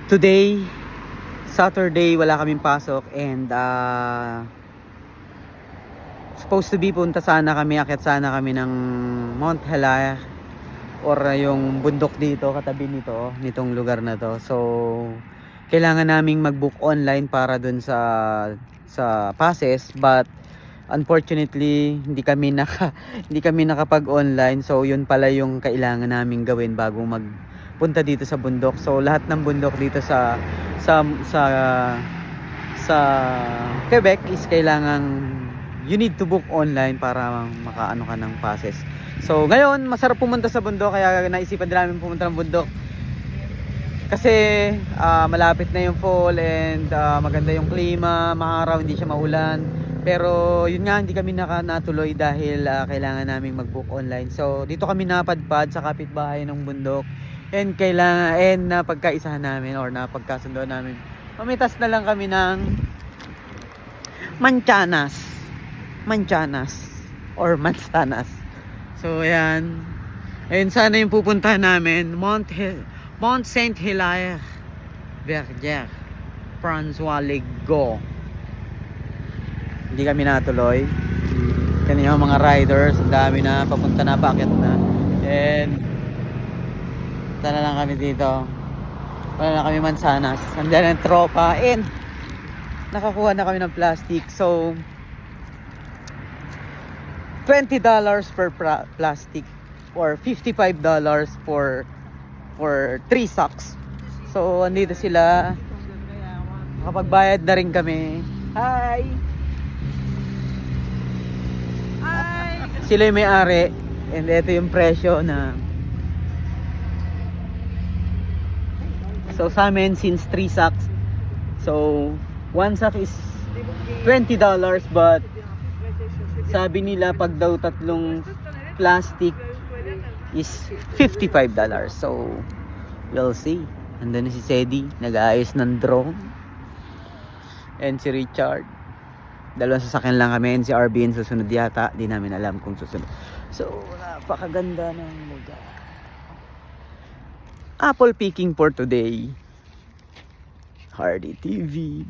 Today, Saturday, wala kaming pasok and supposed to be akyat sana kami ng Mount Hilaire or yung bundok dito katabi nitong lugar na to. So kailangan naming mag-book online para dun sa passes, but unfortunately hindi kami nakapag-online. So yun pala yung kailangan naming gawin bago magpunta dito sa bundok. So lahat ng bundok dito sa Quebec is kailangan you need to book online para makaano ka ng passes. So ngayon masarap pumunta sa bundok, kaya naisipan din namin pumunta ng bundok kasi malapit na yung fall and maganda yung klima, maaraw, hindi siya maulan. Pero yun nga, hindi kami natuloy dahil kailangan naming mag-book online. So dito kami napadpad sa kapitbahay ng bundok and napagkaisahan namin or napagkasundo namin. Mamitas na lang kami ng mansanas or mansanas. So ayan. Ayun sana yung pupuntahan namin, Mount Saint Hilaire Verger, François Legault. Hindi kami natuloy. Kanina mga riders, ang dami na, papunta na, paakyat na. And tala lang kami dito. Wala na kami mansanas. Nandiyan ang tropa and nakakuha na kami ng plastic. So $20 per plastic or $55 for 3 sacks. So andito sila, nakapagbayad na rin kami. Hi! Sila yung may-ari and ito yung presyo na. So sa amin, since 3 sacks, so 1 sack is $20, but sabi nila pag daw tatlong plastic is $55. So we'll see. Andun na si Sedi, nag-aayos ng drone, and si Richard. Dalawang sasakyan lang kami, and si RBN susunod yata. Di namin alam kung susunod. So napakaganda ng lugar. Apple picking for today. Hardy TV.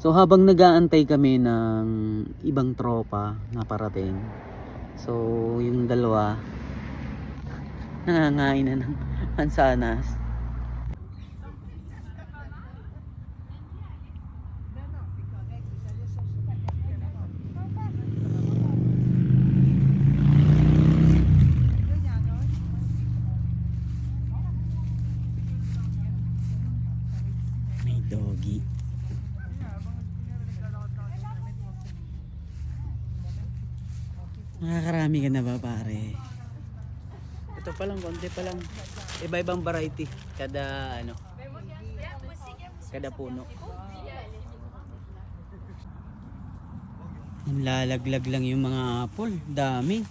So habang nag-aantay kami ng ibang tropa na parating, so yung dalawa nangangain na ng mansanas. May doggy. Nakakarami ka na ba, pare? Ito pa lang, konti pa lang. Iba-ibang variety kada kada puno. Ang lalaglag lang yung mga apple. Dami.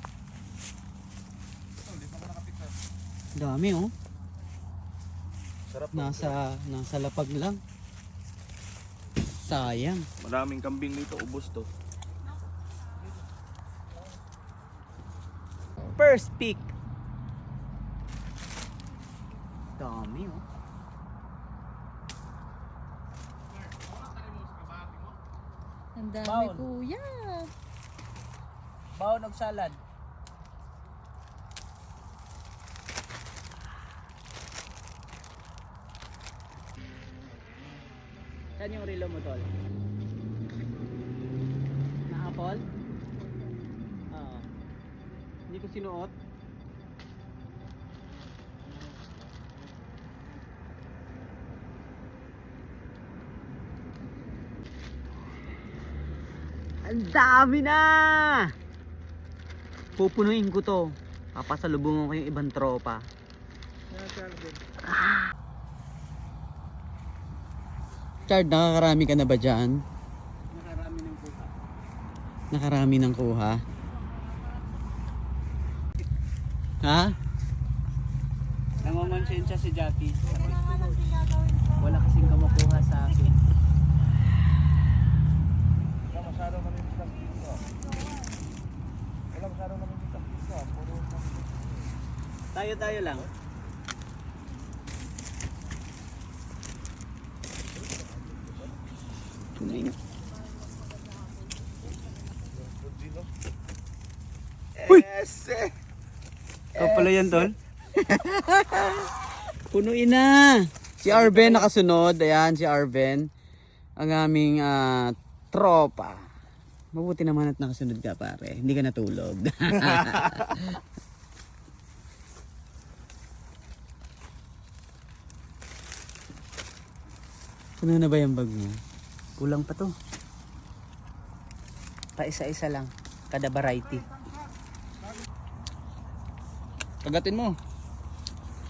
Dami, oh. Sarap. Nasa lapag lang. Sayang. Maraming kambing dito, ubos to. first pick. Dami oh. Ang dami Baon. kuya. Baon og salad. Saan yung relo mo, tol? Na apple? Oo. Hindi ko sinuot. Ang dami na! Pupunuin ko to. Papasalubungan ko yung ibang tropa. Chard, nakakarami ka na ba dyan? Nakarami ng kuha. Nakarami ng kuha? Ha? Nangongonsensya si Jackie. Wala kasing kamakuha sa akin. Wala masyadong namimitas dito. Wala masyadong namimitas dito. Tayo lang. Uy! Ikaw pala yan, tol? Punuin na! Si Arben nakasunod. Ayan, si Arben. Ang aming tropa. Mabuti naman at nakasunod ka, pare. Hindi ka natulog. Puno na ba yung bag mo? Kulang pa to. Pa-isa-isa lang. Kada variety. Kagatin mo.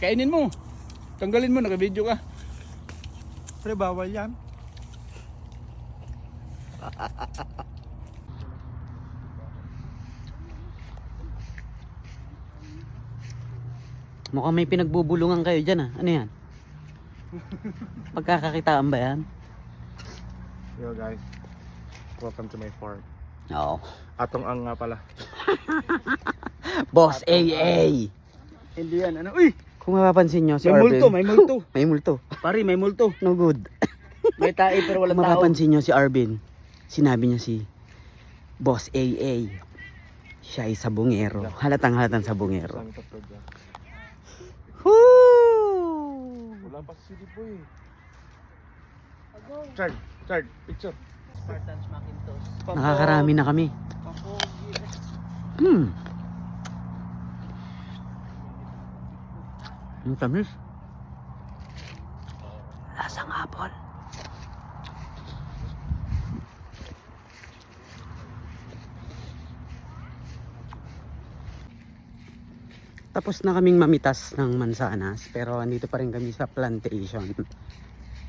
Kainin mo. Tanggalin mo, naka-video ka. Pre, bawal yan. Mukhang may pinagbubulungan kayo dyan ah. Ano yan? Pagkakakitaan ba yan? Yo guys, welcome to my farm. Oo. Atong ang nga pala. Boss AA! Hindi yan, ano? Uy! Kung mapapansin nyo si May Arben. multo, may multo. May multo. Pari, may multo. No good. May tae pero Kung walang tao. mapapansin nyo si Arben, sinabi niya si Boss AA. Siya ay sabungero. Halatang sabungero. Saan ito to dyan? Woo! Wala pa si Silip Boy. Chard, picture. Spartans Macintosh. Nakakarami na kami. Ang tamis. Lasang apple. Tapos na kaming mamitas ng mansanas, pero andito pa rin kami sa plantation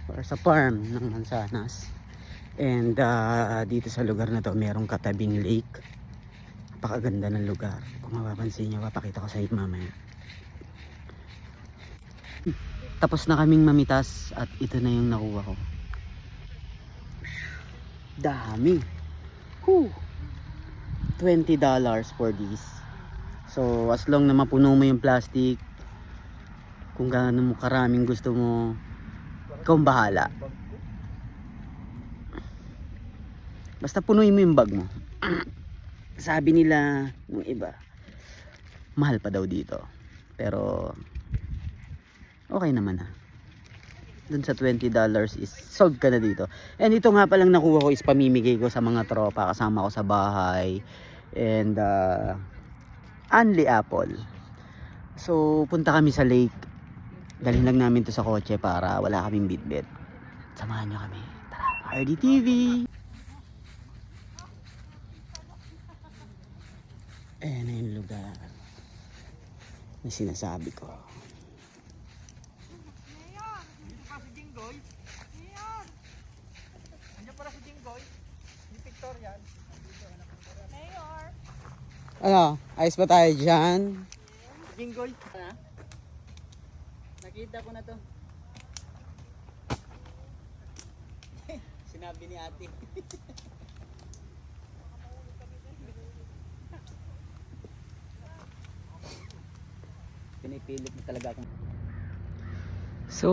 or sa farm ng mansanas. And dito sa lugar na to merong katabing lake. Napakaganda ng lugar. Kung mapapansin nyo, papakita ko sa inyo mamaya. Tapos na kaming mamitas at ito na yung nakuha ko. Dami. Whew. $20 for this. So as long na mapuno mo yung plastic, kung gaano mo karaming gusto mo, ikaw ang bahala. Basta punuin mo yung bag mo. Sabi nila nung iba, mahal pa daw dito. Pero okay naman ah. Dun sa $20 is sold ka na dito. And ito nga palang nakuha ko is pamimigay ko sa mga tropa kasama ko sa bahay. And only apple. So punta kami sa lake. Dalhin lang namin to sa kotse para wala kaming bitbit. Samahan nyo kami. Tara, RDTV. Ayan na yung lugar na sinasabi ko. Ano? Ayos ba tayo dyan? Jinggoy. Ha? Nakita ko na to. Sinabi ni ate. pinipilit mo talaga akong So,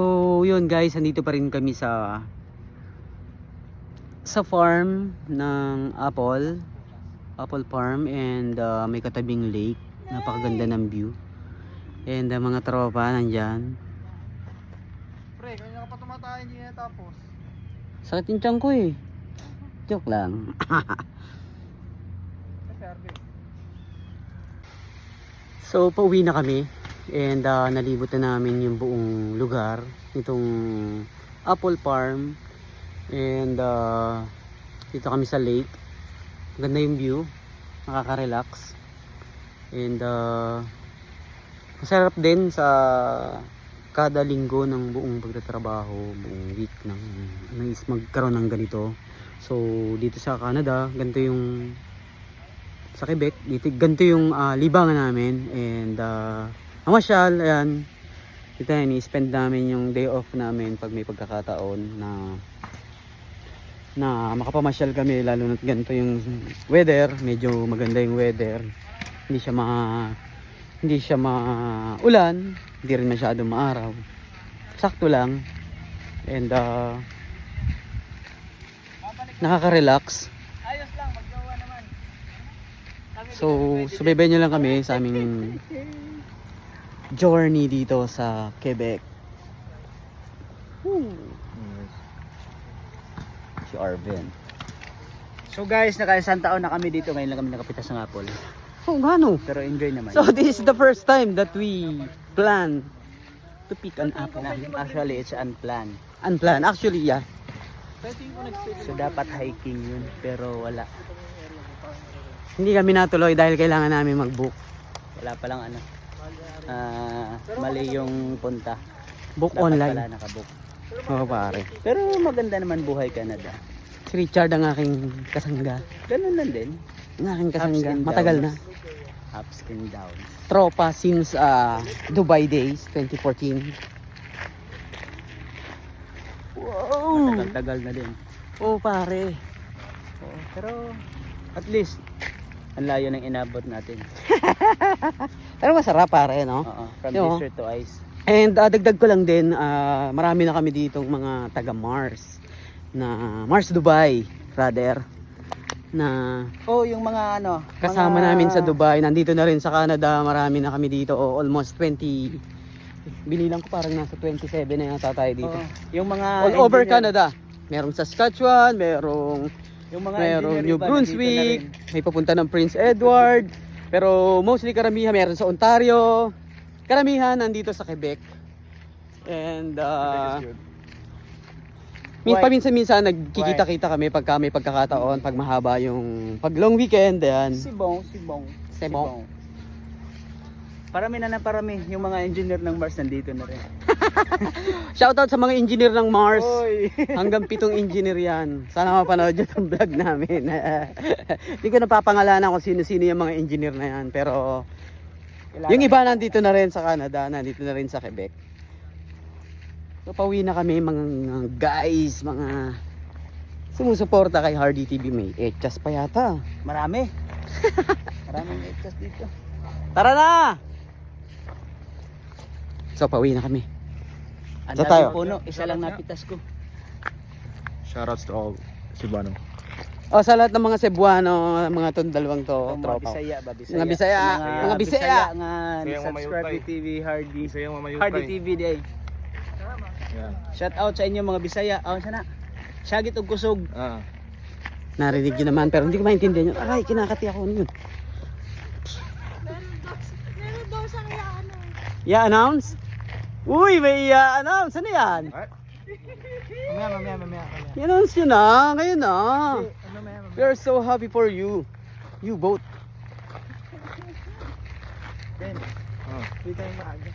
yun guys, andito pa rin kami sa farm ng apple farm, and may katabing lake, napakaganda ng view, and mga tropa nandyan. Pre, kanina ka pa tumatay, hindi na tapos. Sakit yung tiyan ko eh, joke lang. Kasi Arbe. So, pauwi na kami, and nalibot na namin yung buong lugar nitong apple farm, and dito kami sa lake. Ganda yung view, nakaka-relax, and masarap din sa kada linggo ng buong pagtatrabaho, buong week ng is magkaroon ng ganito. So dito sa Canada, ganito yung sa Quebec, dito ganito yung libangan namin, and amasyal, ayan. Dito yan, i-spend namin yung day off namin pag may pagkakataon na makapamasyal kami, lalo na ganito yung weather, medyo maganda yung weather. Hindi siya maulan, hindi rin masyadong maaraw. Sakto lang. And nakaka-relax. ayos lang, maggawa naman. So, subaybayan nyo lang kami sa aming journey dito sa Quebec. Si Arvin. So guys, naka-isang taon na kami dito, ngayon lang kami nakapitas ng apple. Oh, gano? Pero enjoy naman. So, this is the first time that we plan to pick an apple. Actually, it's unplanned. Unplanned. Actually, yeah. So dapat hiking yun, pero wala. Hindi kami natuloy dahil kailangan namin mag-book. Wala pa lang ano. Mali yung punta. Book Dapat online. pala nakabook. Oo, pare. Pero maganda naman buhay Canada. Si Richard ang aking kasangga. Ganun lang din. Ang aking kasangga. Ups and Matagal na. downs. Ups and downs. Tropa since Dubai days, 2014. Wow! Tagal na din. Oh, pare. Oo, pero at least ang layo ng inabot natin. Pero masarap, pare, no? Oo, from Yo. desert to ice. And dagdag ko lang din, marami na kami ditong mga taga Mars. Mars Dubai, rather. Na Oh, yung mga ano, kasama namin sa Dubai, nandito na rin sa Canada, marami na kami dito, almost 20, binilang ko parang nasa 27 na yata tayo dito. yung mga All over engineer- Canada, merong Saskatchewan, merong Yung mga New engineer iba, nandito Brunswick, na rin. may papunta ng Prince Edward, pero mostly karamihan meron sa Ontario, karamihan nandito sa Quebec. And paminsan-minsan nagkikita-kita kami pagka may pagkakataon, pag mahaba yung pag long weekend, ayan. Sibong. Parami na parami. Yung mga engineer ng Mars nandito na rin. Shoutout sa mga engineer ng Mars. Oy! Hanggang 7 engineer yan. Sana mapanood nyo itong vlog namin. Hindi ko napapangalanan kung sino-sino yung mga engineer na yan. Pero yung iba nandito na rin sa Canada, nandito na rin sa Quebec. So pauwi na kami mga guys, mga sumusuporta kay Hardy TV. May etchas pa yata. Marami. Maraming extras dito. Tara na! So pauwi na kami. Ang Saan tayo? daming puno, isa lang napitas ko. Shoutouts to all Cebuano. O sa lahat ng mga Cebuano, mga itong dalawang to, Ang mga tropa. Bisaya ba? Bisaya. Mga Bisaya, Sa mga Bisaya. nga Bisayang subscribe mamayutay. ni TV Hardy. Isa yung mamayutay. Hardy TV day. Yan. Shout out sa inyo mga Bisaya. Sana. Syagit og kusog. Narinig yun naman, pero hindi ko maintindihan yun. Aray, kinakati ako yun. Meron daw siyang ano. I-announce? Uy, may i-announce. Ano yan? Mamaya. I-announce yun na. Ngayon na. Mamaya. We are so happy for you. You both. Ben. Dito yung maaga.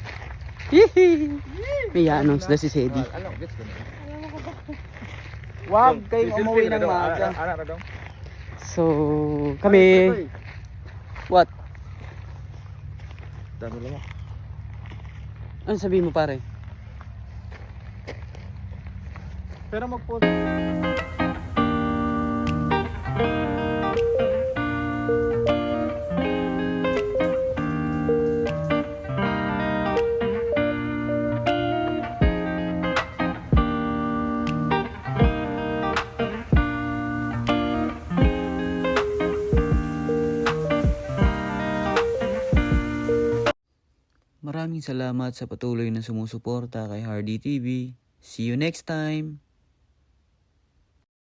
Hihi. May i-announce na si Sedi. Wag kayong umuwi ng maaga. So, kami... What? Dami lang. Ano sabihin mo pare? Pero mag-post. Maraming salamat sa patuloy na sumusuporta kay Hardy TV. See you next time!